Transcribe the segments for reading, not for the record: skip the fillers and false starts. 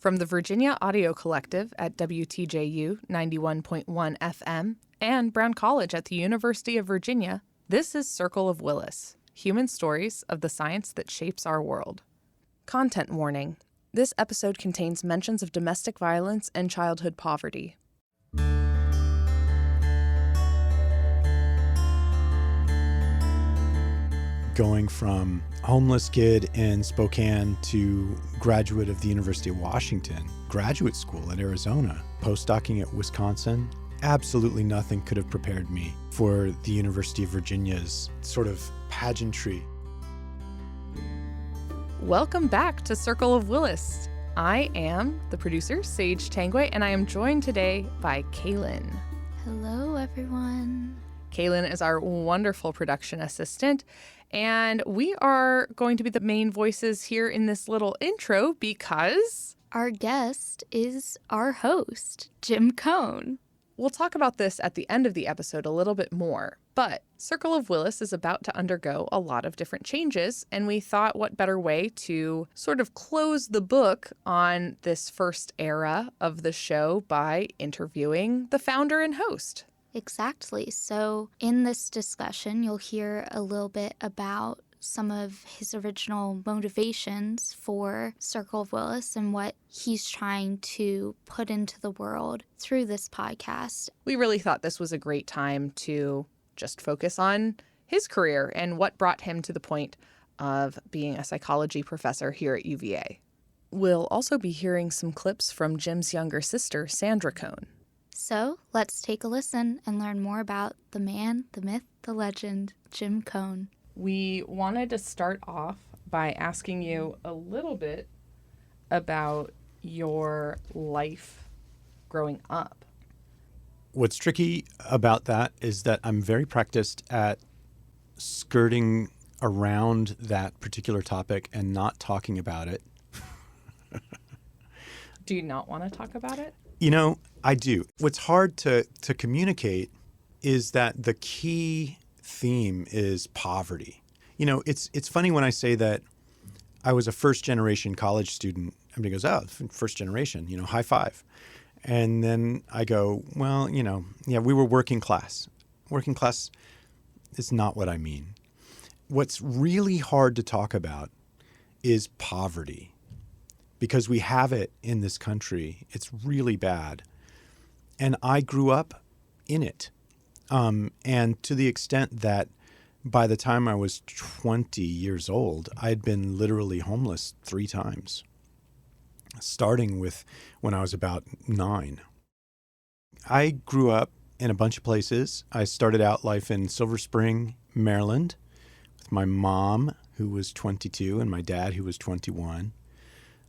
From the Virginia Audio Collective at WTJU 91.1 FM and Brown College at the University of Virginia, this is Circle of Willis, human stories of the science that shapes our world. Content warning. This episode contains mentions of domestic violence and childhood poverty. Going from homeless kid in Spokane to graduate of the University of Washington, graduate school at Arizona, postdocing at Wisconsin, absolutely nothing could have prepared me for the University of Virginia's sort of pageantry. Welcome back to Circle of Willis. I am the producer, Sage Tangway, and I am joined today by Kaylin. Hello, everyone. Kaylin is our wonderful production assistant, and we are going to be the main voices here in this little intro because our guest is our host, Jim Coan. We'll talk about this at the end of the episode a little bit more, but Circle of Willis is about to undergo a lot of different changes, and we thought what better way to sort of close the book on this first era of the show by interviewing the founder and host. Exactly. So in this discussion, you'll hear a little bit about some of his original motivations for Circle of Willis and what he's trying to put into the world through this podcast. We really thought this was a great time to just focus on his career and what brought him to the point of being a psychology professor here at UVA. We'll also be hearing some clips from Jim's younger sister, Sandra Coan. So let's take a listen and learn more about the man, the myth, the legend, Jim Coan. We wanted to start off by asking you a little bit about your life growing up. What's tricky about that is that I'm very practiced at skirting around that particular topic and not talking about it. Do you not want to talk about it? You know, I do. What's hard to communicate is that the key theme is poverty. You know, it's funny when I say that I was a first-generation college student. Everybody goes, oh, first generation, high five. And then I go, well, we were working class. Working class is not what I mean. What's really hard to talk about is poverty. Because we have it in this country. It's really bad. And I grew up in it. And to the extent that by the time I was 20 years old, I'd been literally homeless 3 times, starting with when I was about 9. I grew up in a bunch of places. I started out life in Silver Spring, Maryland, with my mom, who was 22, and my dad, who was 21.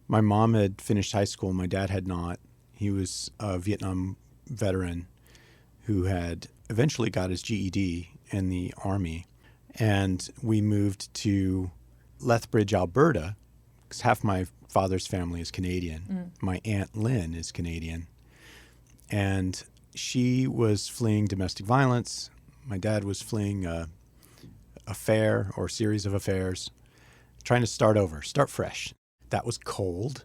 My mom had finished high school. My dad had not. He was a Vietnam veteran who had eventually got his GED in the Army. And we moved to Lethbridge, Alberta, because half my father's family is Canadian. My Aunt Lynn is Canadian. And she was fleeing domestic violence. My dad was fleeing a affair or series of affairs, trying to start over, start fresh. That was cold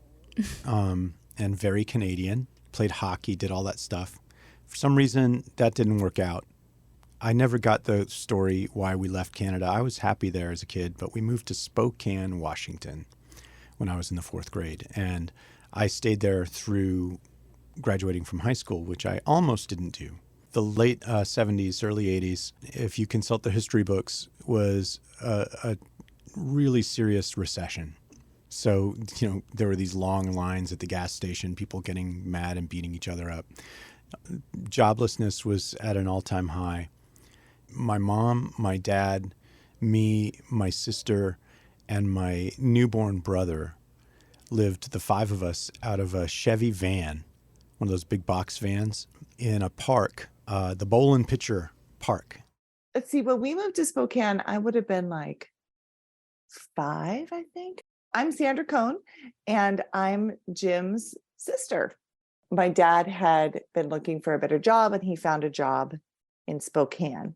and very Canadian. Played hockey, did all that stuff. For some reason, that didn't work out. I never got the story why we left Canada. I was happy there as a kid, but we moved to Spokane, Washington when I was in the 4th grade. And I stayed there through graduating from high school, which I almost didn't do. The late 70s, early 80s, if you consult the history books, was a really serious recession. So, there were these long lines at the gas station, people getting mad and beating each other up. Joblessness was at an all-time high. My mom, my dad, me, my sister, and my newborn brother lived, the 5 of us, out of a Chevy van, one of those big box vans, in a park, the Bowl and Pitcher Park. Let's see, when we moved to Spokane, I would have been like 5, I think. I'm Sandra Coan, and I'm Jim's sister. My dad had been looking for a better job, and he found a job in Spokane,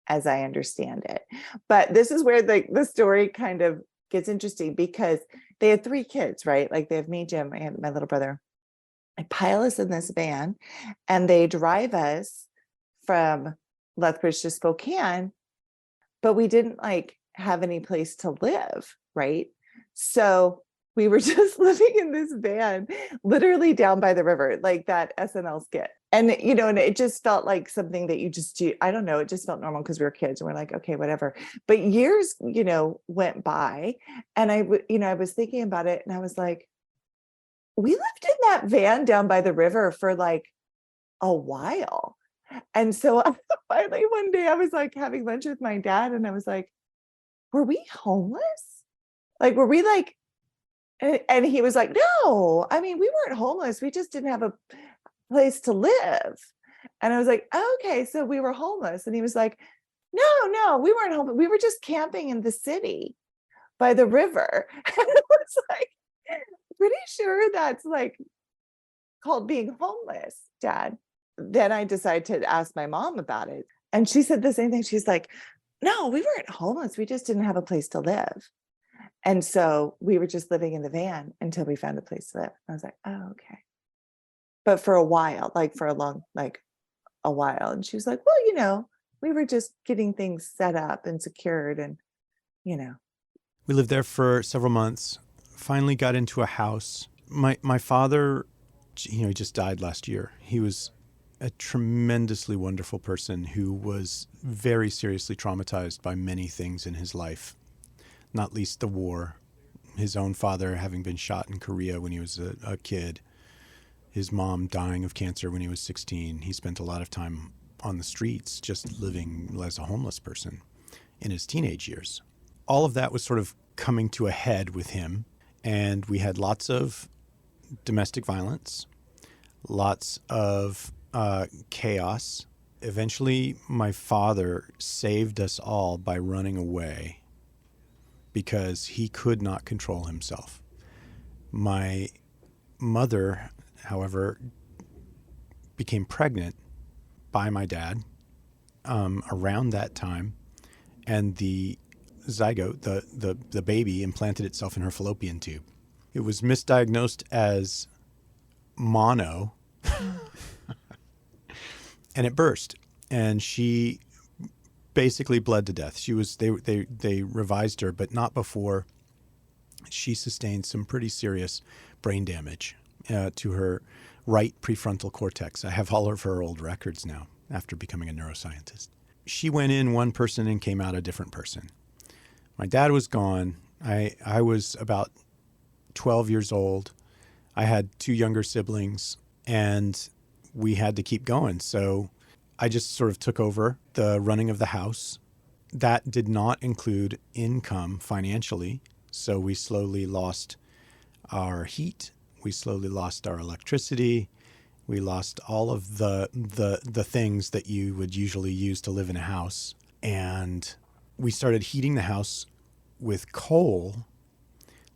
as I understand it. But this is where the story kind of gets interesting, because they had 3 kids, right? Like they have me, Jim, and my little brother. They pile us in this van and they drive us from Lethbridge to Spokane, but we didn't like have any place to live, right? So we were just living in this van, literally down by the river, like that SNL skit. And, and it just felt like something that you just do. I don't know. It just felt normal because we were kids and we're like, okay, whatever. But years, went by and I was thinking about it and I was like, we lived in that van down by the river for like a while. And so finally one day I was like having lunch with my dad and I was like, were we homeless? Like, were we like, and he was like, no, I mean, we weren't homeless. We just didn't have a place to live. And I was like, okay, so we were homeless. And he was like, no, we weren't homeless. We were just camping in the city by the river. And I was like, pretty sure that's like called being homeless, Dad. Then I decided to ask my mom about it. And she said the same thing. She's like, no, we weren't homeless. We just didn't have a place to live. And so we were just living in the van until we found a place to live. I was like, oh, okay. But for a while, like for a while. And she was like, well, we were just getting things set up and secured and, We lived there for several months, finally got into a house. My father, he just died last year. He was a tremendously wonderful person who was very seriously traumatized by many things in his life, not least the war, his own father having been shot in Korea when he was a kid, his mom dying of cancer when he was 16. He spent a lot of time on the streets just living as a homeless person in his teenage years. All of that was sort of coming to a head with him, and we had lots of domestic violence, lots of chaos. Eventually, my father saved us all by running away because he could not control himself. My mother, however, became pregnant by my dad around that time, and the zygote, the baby, implanted itself in her fallopian tube. It was misdiagnosed as mono, and it burst, and she basically bled to death. They revised her, but not before she sustained some pretty serious brain damage to her right prefrontal cortex. I have all of her old records now after becoming a neuroscientist. She went in one person and came out a different person. My dad was gone. I was about 12 years old. I had 2 younger siblings, and we had to keep going. So I just sort of took over the running of the house. That did not include income financially. So we slowly lost our heat. We slowly lost our electricity. We lost all of the things that you would usually use to live in a house. And we started heating the house with coal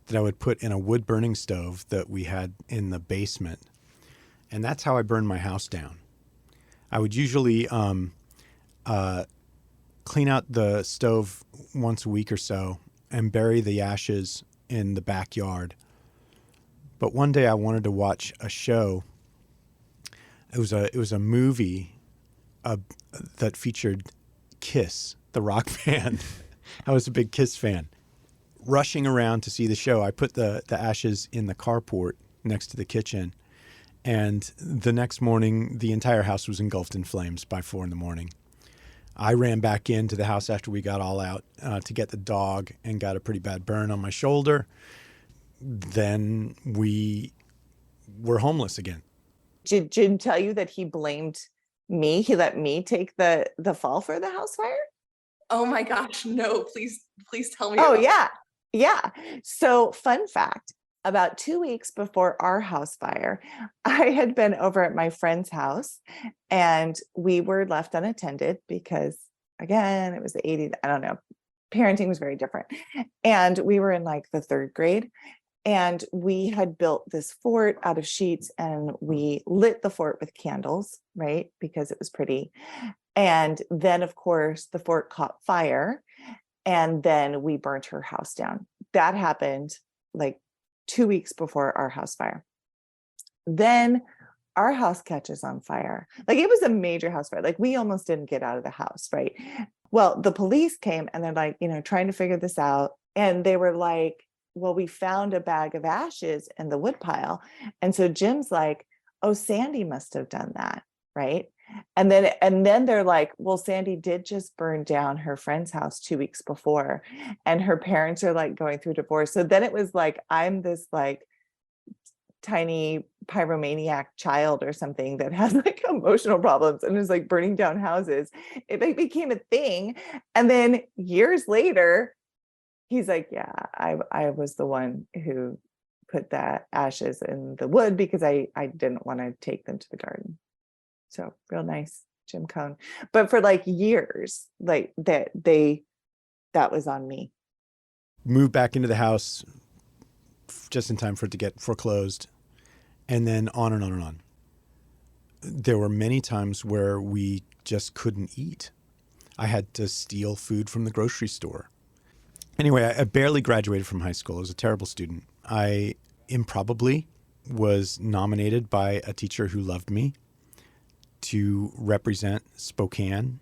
that I would put in a wood burning stove that we had in the basement. And that's how I burned my house down. I would usually clean out the stove once a week or so and bury the ashes in the backyard. But one day I wanted to watch a show. It was a movie that featured Kiss, the rock band. I was a big Kiss fan. Rushing around to see the show, I put the ashes in the carport next to the kitchen. And the next morning, the entire house was engulfed in flames by 4 a.m. I ran back into the house after we got all out to get the dog and got a pretty bad burn on my shoulder. Then we were homeless again. Did Jim tell you that he blamed me? He let me take the fall for the house fire? Oh my gosh, no, please tell me. Oh, yeah. Yeah. So fun fact, about 2 weeks before our house fire, I had been over at my friend's house and we were left unattended because, again, it was the 80s. I don't know. Parenting was very different. And we were in like the 3rd grade. And we had built this fort out of sheets and we lit the fort with candles, right? Because it was pretty. And then, of course, the fort caught fire and then we burnt her house down. That happened like 2 weeks before our house fire. Then our house catches on fire. Like, it was a major house fire. Like, we almost didn't get out of the house, right? Well, the police came and they're like, trying to figure this out. And they were like, well, we found a bag of ashes in the woodpile. And so Jim's like, oh, Sandy must have done that, right? And then they're like, well, Sandy did just burn down her friend's house 2 weeks before, and her parents are like going through divorce. So then it was like, I'm this like tiny pyromaniac child or something that has like emotional problems and is like burning down houses. It like became a thing. And then years later, he's like, yeah, I was the one who put the ashes in the wood because I didn't want to take them to the garden. So real nice, Jim Coan. But for like years, like that was on me. Moved back into the house just in time for it to get foreclosed, and then on and on and on. There were many times where we just couldn't eat. I had to steal food from the grocery store. Anyway, I barely graduated from high school. I was a terrible student. I improbably was nominated by a teacher who loved me to represent Spokane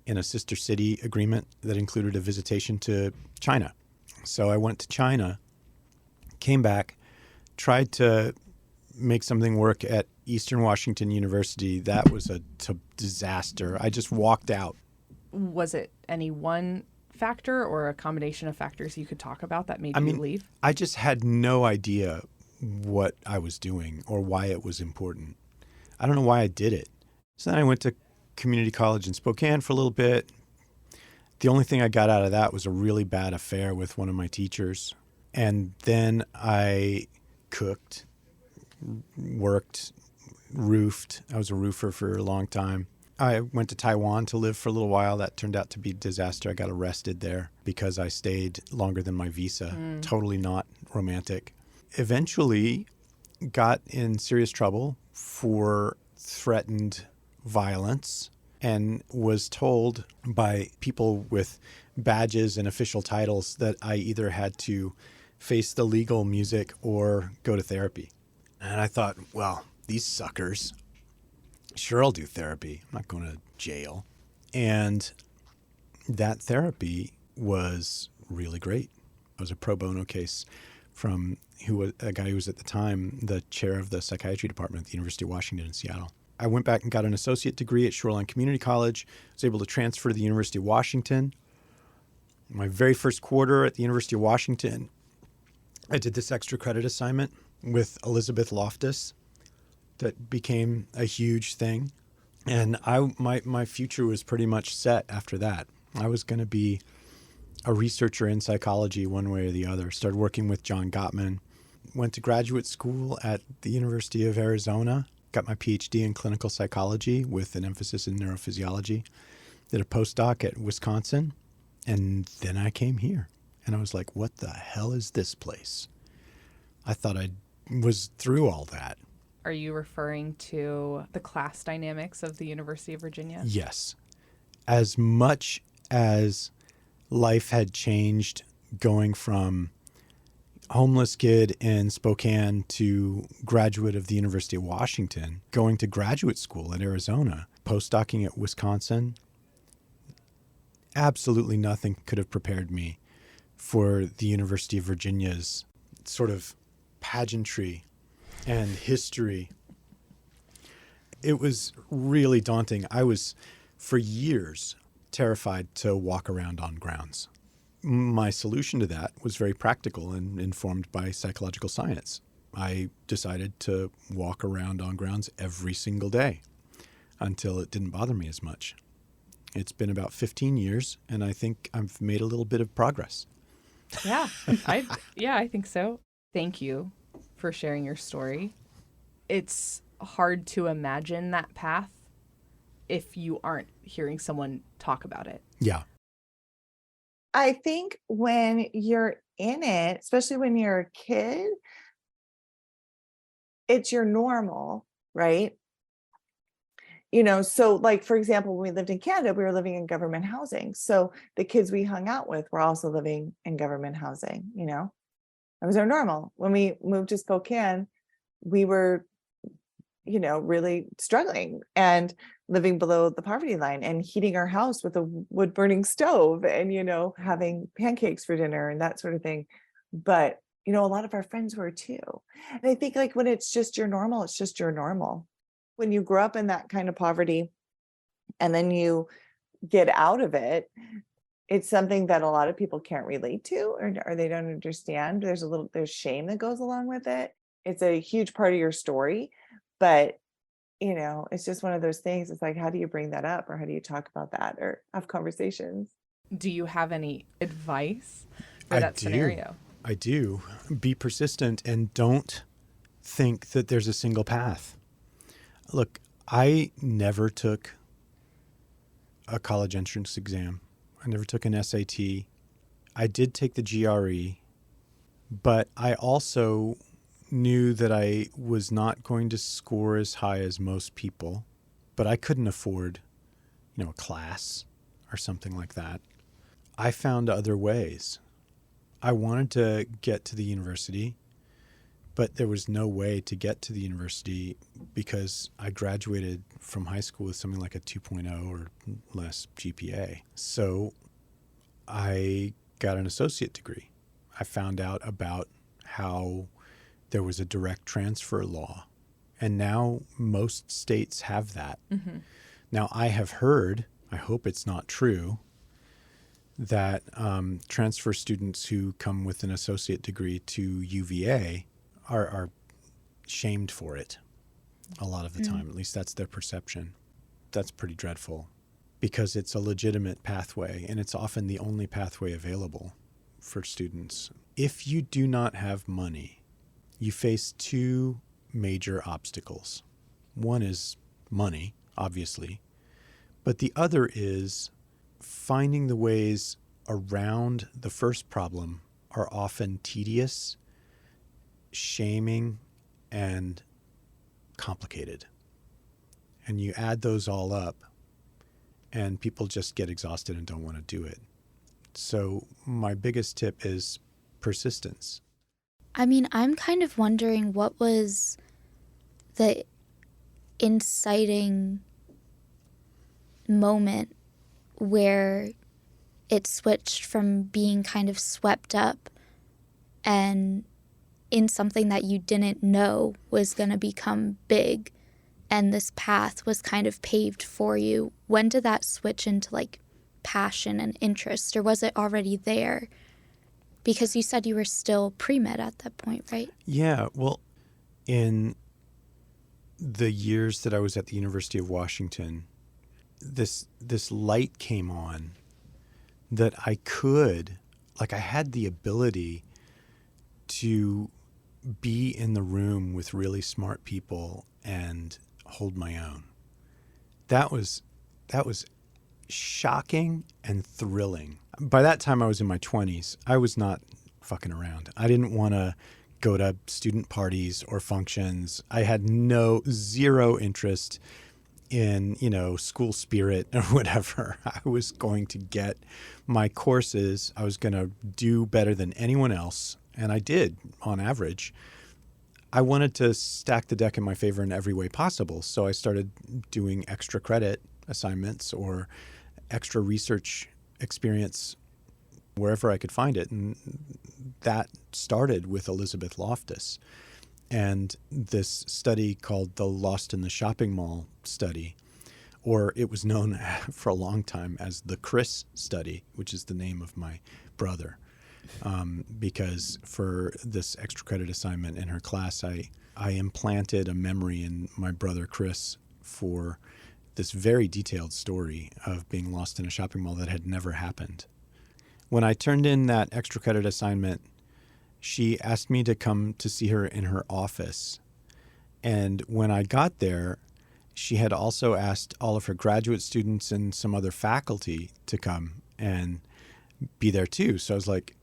in a sister city agreement that included a visitation to China. So I went to China, came back, tried to make something work at Eastern Washington University. That was a disaster. I just walked out. Was it any one factor or a combination of factors you could talk about that made you leave? I just had no idea what I was doing or why it was important. I don't know why I did it. So then I went to community college in Spokane for a little bit. The only thing I got out of that was a really bad affair with one of my teachers. And then I cooked, worked, roofed. I was a roofer for a long time. I went to Taiwan to live for a little while. That turned out to be a disaster. I got arrested there because I stayed longer than my visa. Totally not romantic. Eventually got in serious trouble for threatened violence and was told by people with badges and official titles that I either had to face the legal music or go to therapy. And I thought, well, these suckers, sure, I'll do therapy. I'm not going to jail. And that therapy was really great. It was a pro bono case from a guy who was at the time the chair of the psychiatry department at the University of Washington in Seattle. I went back and got an associate degree at Shoreline Community College. I was able to transfer to the University of Washington. My very first quarter at the University of Washington, I did this extra credit assignment with Elizabeth Loftus that became a huge thing. And my future was pretty much set after that. I was going to be a researcher in psychology one way or the other. Started working with John Gottman. Went to graduate school at the University of Arizona. Got my PhD in clinical psychology with an emphasis in neurophysiology. Did a postdoc at Wisconsin. And then I came here. And I was like, what the hell is this place? I thought I was through all that. Are you referring to the class dynamics of the University of Virginia? Yes. As much as life had changed going from homeless kid in Spokane to graduate of the University of Washington, going to graduate school in Arizona, postdocing at Wisconsin, absolutely nothing could have prepared me for the University of Virginia's sort of pageantry and history. It was really daunting. I was, for years, terrified to walk around on grounds. My solution to that was very practical and informed by psychological science. I decided to walk around on grounds every single day until it didn't bother me as much. It's been about 15 years, and I think I've made a little bit of progress. Yeah, I think so. Thank you for sharing your story. It's hard to imagine that path if you aren't hearing someone talk about it. Yeah. I think when you're in it, especially when you're a kid, it's your normal, right? So like, for example, when we lived in Canada, we were living in government housing. So the kids we hung out with were also living in government housing, That was our normal. When we moved to Spokane, we were, really struggling and living below the poverty line and heating our house with a wood burning stove and, having pancakes for dinner and that sort of thing. But, a lot of our friends were too. And I think like when it's just your normal, it's just your normal. When you grow up in that kind of poverty and then you get out of it, it's something that a lot of people can't relate to or they don't understand. There's shame that goes along with it. It's a huge part of your story, but it's just one of those things. It's like, how do you bring that up or how do you talk about that or have conversations? Do you have any advice for that scenario? I do. Be persistent and don't think that there's a single path. Look, I never took a college entrance exam. I never took an SAT. I did take the GRE, but I also knew that I was not going to score as high as most people, but I couldn't afford, a class or something like that. I found other ways. I wanted to get to the university, but there was no way to get to the university because I graduated from high school with something like a 2.0 or less GPA. So I got an associate degree. I found out about how there was a direct transfer law, and now most states have that. Mm-hmm. Now, I have heard, I hope it's not true, that transfer students who come with an associate degree to UVA are shamed for it a lot of the time. At least that's their perception. That's pretty dreadful because it's a legitimate pathway and it's often the only pathway available for students. If you do not have money, you face two major obstacles. One is money, obviously, but the other is finding the ways around the first problem are often tedious, shaming, and complicated. And you add those all up, and people just get exhausted and don't want to do it. So my biggest tip is persistence. I mean, I'm kind of wondering what was the inciting moment where it switched from being kind of swept up and in something that you didn't know was going to become big, and this path was kind of paved for you. When did that switch into like passion and interest, or was it already there? Because you said you were still pre-med at that point, right? Yeah, well, in the years that I was at the University of Washington, this light came on that I had the ability to be in the room with really smart people and hold my own. That was shocking and thrilling. By that time, I was in my 20s. I was not fucking around. I didn't want to go to student parties or functions. I had zero interest in, school spirit or whatever. I was going to get my courses. I was going to do better than anyone else. And I did, on average. I wanted to stack the deck in my favor in every way possible. So I started doing extra credit assignments or extra research experience wherever I could find it. And that started with Elizabeth Loftus and this study called the Lost in the Shopping Mall study, or it was known for a long time as the Chris study, which is the name of my brother. Because for this extra credit assignment in her class, I implanted a memory in my brother Chris for this very detailed story of being lost in a shopping mall that had never happened. When I turned in that extra credit assignment, she asked me to come to see her in her office. And when I got there, she had also asked all of her graduate students and some other faculty to come and be there too. So I was like,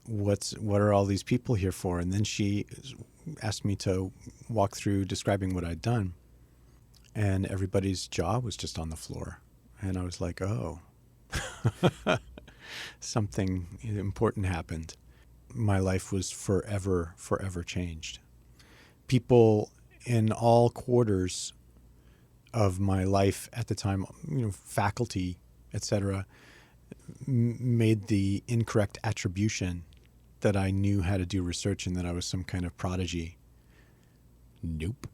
what are all these people here for? And then she asked me to walk through describing what I'd done. And everybody's jaw was just on the floor. And I was like, oh, something important happened. my life was forever changed. People in all quarters of my life at the time, faculty, etc., made the incorrect attribution that I knew how to do research and that I was some kind of prodigy. Nope.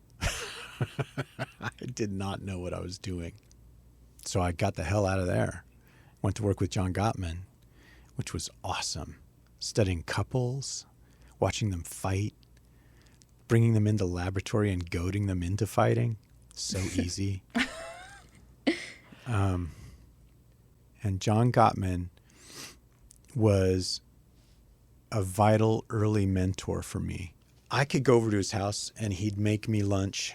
I did not know what I was doing. So I got the hell out of there. Went to work with John Gottman, which was awesome. Studying couples, watching them fight, bringing them into the laboratory and goading them into fighting. So easy. And John Gottman was a vital early mentor for me. I could go over to his house and he'd make me lunch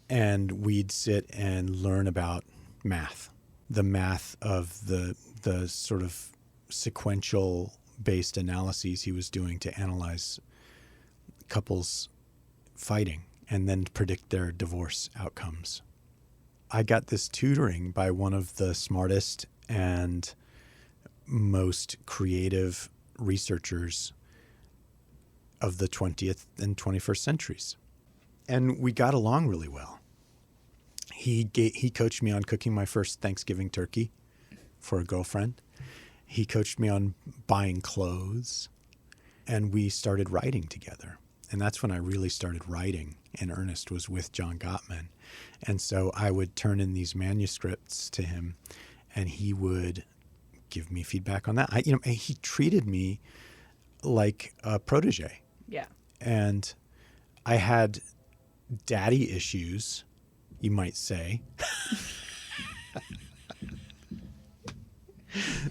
and we'd sit and learn about math, the math of the sort of sequential based analyses he was doing to analyze couples fighting and then predict their divorce outcomes. I got this tutoring by one of the smartest and most creative researchers of the 20th and 21st centuries. And we got along really well. He coached me on cooking my first Thanksgiving turkey for a girlfriend. He coached me on buying clothes. And we started writing together. And that's when I really started writing in earnest, was with John Gottman. And so I would turn in these manuscripts to him and he would give me feedback on that. He treated me like a protege. Yeah. And I had daddy issues, you might say.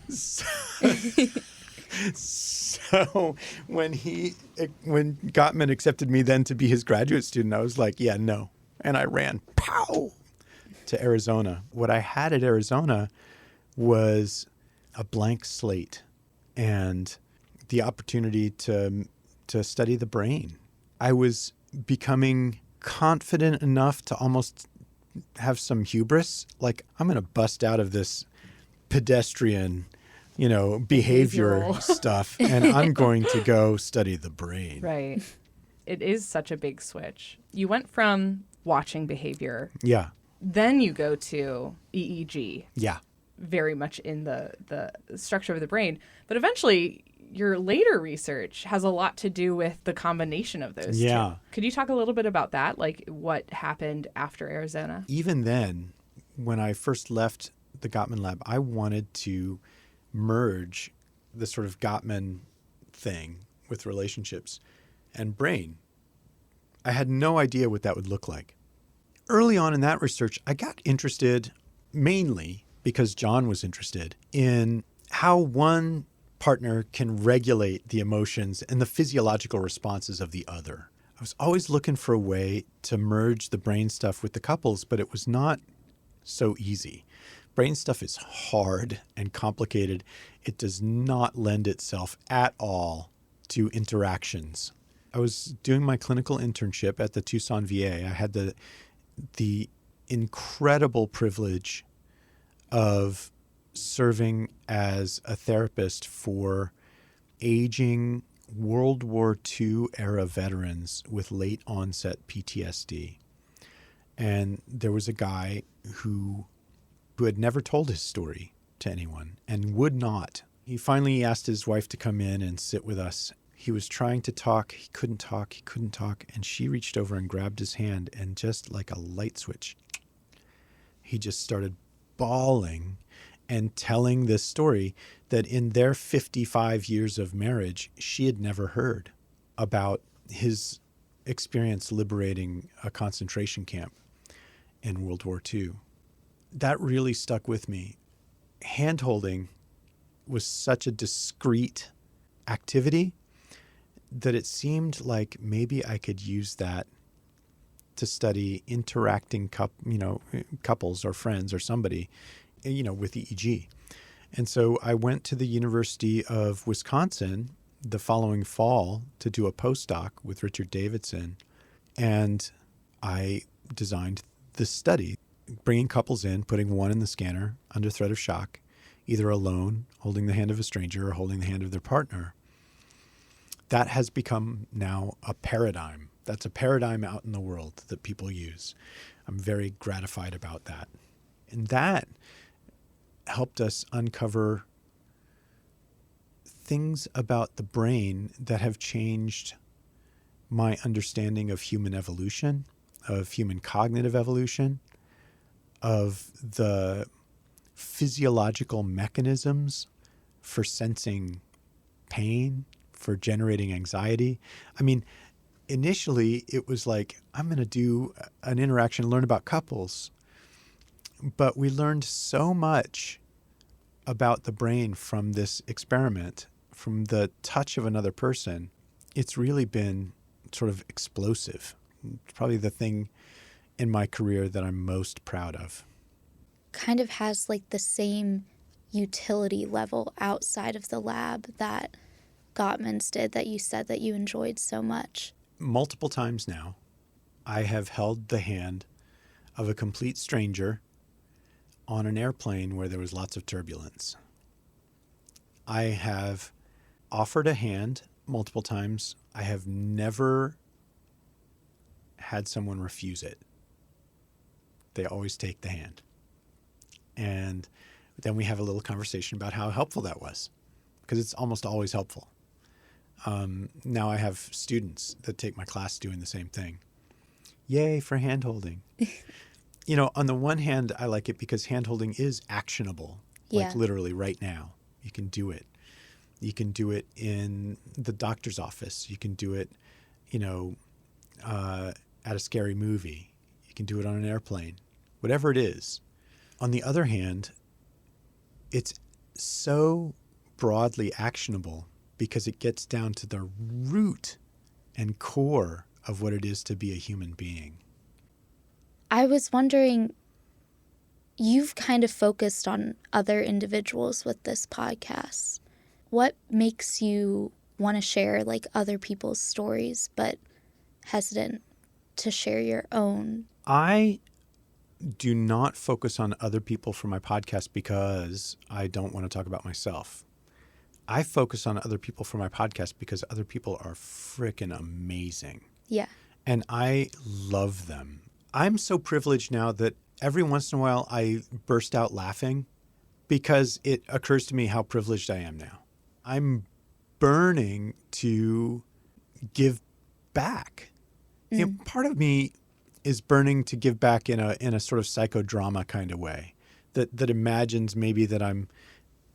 So when Gottman accepted me then to be his graduate student, I was like, yeah, no. And I ran, pow, to Arizona. What I had at Arizona was a blank slate and the opportunity to study the brain. I was becoming confident enough to almost have some hubris. Like, I'm going to bust out of this pedestrian, behavior stuff, and I'm going to go study the brain. Right. It is such a big switch. You went from watching behavior. Yeah. Then you go to EEG. Yeah. Very much in the structure of the brain. But eventually, your later research has a lot to do with the combination of those two. Could you talk a little bit about that? Like what happened after Arizona? Even then, when I first left the Gottman lab, I wanted to merge the sort of Gottman thing with relationships and brain. I had no idea what that would look like. Early on in that research, I got interested mainly because John was interested in how one partner can regulate the emotions and the physiological responses of the other. I was always looking for a way to merge the brain stuff with the couples, but it was not so easy. Brain stuff is hard and complicated. It does not lend itself at all to interactions. I was doing my clinical internship at the Tucson VA. I had the incredible privilege of serving as a therapist for aging World War II era veterans with late onset PTSD. And there was a guy who had never told his story to anyone and would not. He finally asked his wife to come in and sit with us. He was trying to talk. He couldn't talk. And she reached over and grabbed his hand, and just like a light switch, he just started bawling and telling this story that in their 55 years of marriage, she had never heard about his experience liberating a concentration camp in World War II. That really stuck with me. Hand-holding was such a discrete activity that it seemed like maybe I could use that to study interacting couples or friends or somebody, with EEG. And so I went to the University of Wisconsin the following fall to do a postdoc with Richard Davidson. And I designed this study, bringing couples in, putting one in the scanner under threat of shock, either alone, holding the hand of a stranger, or holding the hand of their partner. That has become now a paradigm. That's a paradigm out in the world that people use. I'm very gratified about that. And that helped us uncover things about the brain that have changed my understanding of human evolution, of human cognitive evolution, of the physiological mechanisms for sensing pain, for generating anxiety. I mean, initially it was like, I'm going to do an interaction, learn about couples. But we learned so much about the brain from this experiment, from the touch of another person. It's really been sort of explosive. It's probably the thing in my career that I'm most proud of. Kind of has like the same utility level outside of the lab that Gottman's did that you said that you enjoyed so much. Multiple times now, I have held the hand of a complete stranger on an airplane where there was lots of turbulence. I have offered a hand multiple times. I have never had someone refuse it. They always take the hand. And then we have a little conversation about how helpful that was, because it's almost always helpful. Now I have students that take my class doing the same thing. Yay for hand holding. You know, on the one hand, I like it because hand holding is actionable, like literally right now. You can do it. You can do it in the doctor's office. You can do it, you know, at a scary movie. You can do it on an airplane, whatever it is. On the other hand, it's so broadly actionable because it gets down to the root and core of what it is to be a human being. I was wondering, you've kind of focused on other individuals with this podcast. What makes you want to share like other people's stories, but hesitant to share your own? I do not focus on other people for my podcast because I don't want to talk about myself. I focus on other people for my podcast because other people are freaking amazing. Yeah. And I love them. I'm so privileged now that every once in a while I burst out laughing because it occurs to me how privileged I am now. I'm burning to give back. You know, part of me is burning to give back in a sort of psychodrama kind of way that imagines maybe that I'm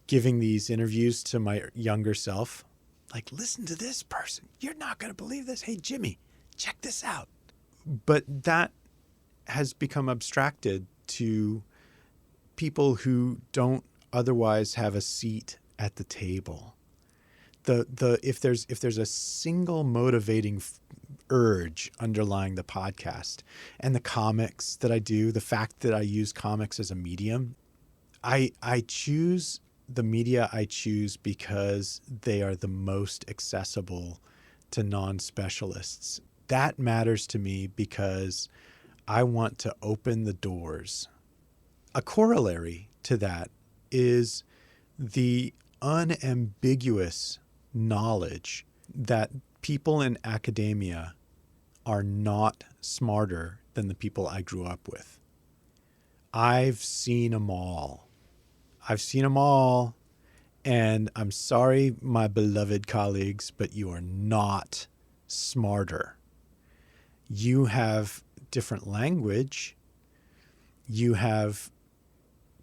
giving these interviews to my younger self. Like, listen to this person. You're not going to believe this. Hey, Jimmy, check this out. But that has become abstracted to people who don't otherwise have a seat at the table. If there's a single motivating urge underlying the podcast and the comics that I do, the fact that I use comics as a medium, I choose the media I choose because they are the most accessible to non-specialists. That matters to me because I want to open the doors. A corollary to that is the unambiguous knowledge that people in academia are not smarter than the people I grew up with. I've seen them all. And I'm sorry, my beloved colleagues, but you are not smarter. You have different language. You have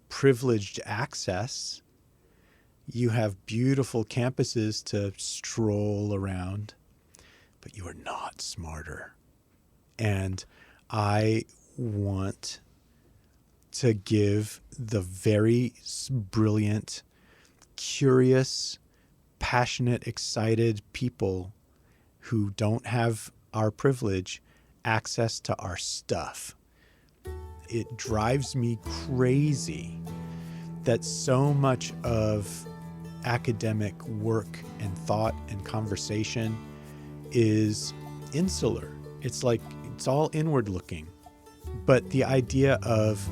privileged access. You have beautiful campuses to stroll around, but you are not smarter. And I want to give the very brilliant, curious, passionate, excited people who don't have our privilege access to our stuff. It drives me crazy that so much of academic work and thought and conversation is insular. It's like it's all inward looking. But the idea of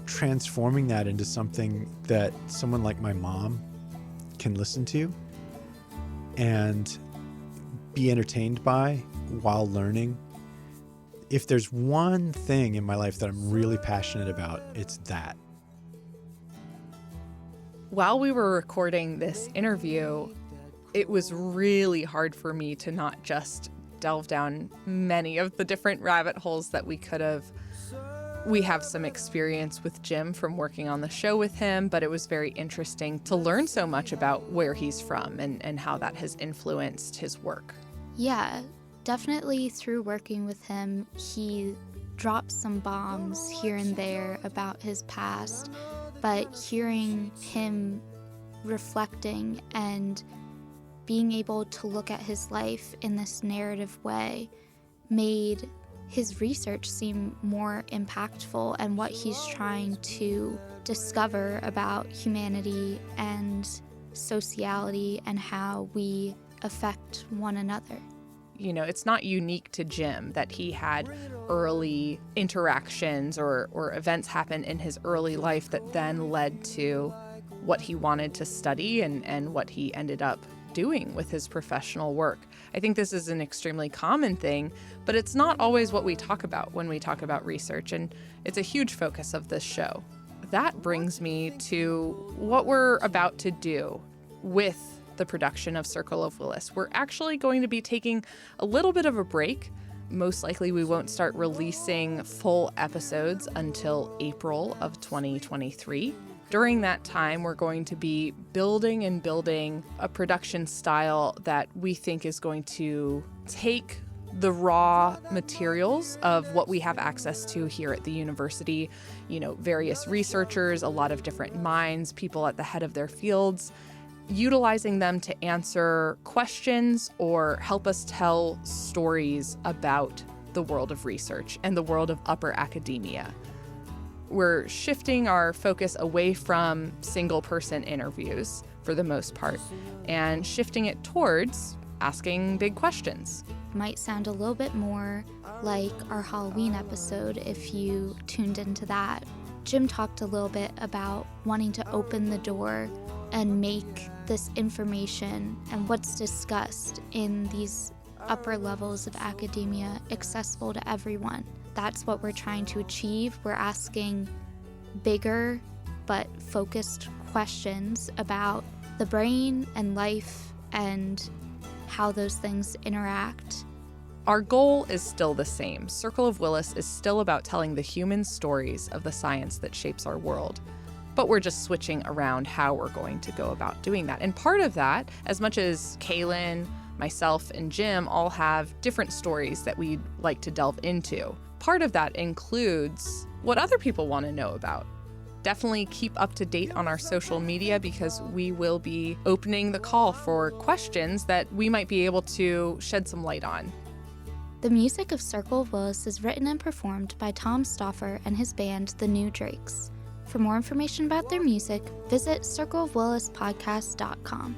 transforming that into something that someone like my mom can listen to and be entertained by while learning. If there's one thing in my life that I'm really passionate about, it's that. While we were recording this interview, it was really hard for me to not just delve down many of the different rabbit holes that we could have. We have some experience with Jim from working on the show with him, but it was very interesting to learn so much about where he's from and how that has influenced his work. Yeah, definitely through working with him, he dropped some bombs here and there about his past, but hearing him reflecting and being able to look at his life in this narrative way made his research seem more impactful and what he's trying to discover about humanity and sociality and how we affect one another. You know, it's not unique to Jim that he had early interactions or events happen in his early life that then led to what he wanted to study and what he ended up doing with his professional work. I think this is an extremely common thing, but it's not always what we talk about when we talk about research, and it's a huge focus of this show. That brings me to what we're about to do with the production of Circle of Willis. We're actually going to be taking a little bit of a break. Most likely we won't start releasing full episodes until April of 2023. During that time, we're going to be building a production style that we think is going to take the raw materials of what we have access to here at the university, you know, various researchers, a lot of different minds, people at the head of their fields, utilizing them to answer questions or help us tell stories about the world of research and the world of upper academia. We're shifting our focus away from single-person interviews for the most part and shifting it towards asking big questions. Might sound a little bit more like our Halloween episode if you tuned into that. Jim talked a little bit about wanting to open the door and make this information and what's discussed in these upper levels of academia accessible to everyone. That's what we're trying to achieve. We're asking bigger but focused questions about the brain and life and how those things interact. Our goal is still the same. Circle of Willis is still about telling the human stories of the science that shapes our world. But we're just switching around how we're going to go about doing that. And part of that, as much as Kaylin, myself, and Jim all have different stories that we'd like to delve into, part of that includes what other people want to know about. Definitely keep up to date on our social media because we will be opening the call for questions that we might be able to shed some light on. The music of Circle of Willis is written and performed by Tom Stauffer and his band, The New Drakes. For more information about their music, visit circleofwillispodcast.com.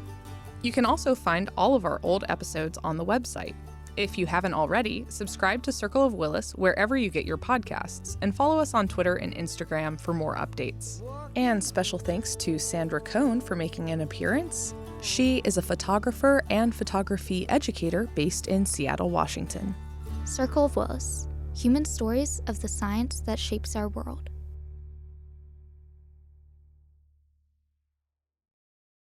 You can also find all of our old episodes on the website. If you haven't already, subscribe to Circle of Willis wherever you get your podcasts, and follow us on Twitter and Instagram for more updates. And special thanks to Sandra Coan for making an appearance. She is a photographer and photography educator based in Seattle, Washington. Circle of Willis, human stories of the science that shapes our world.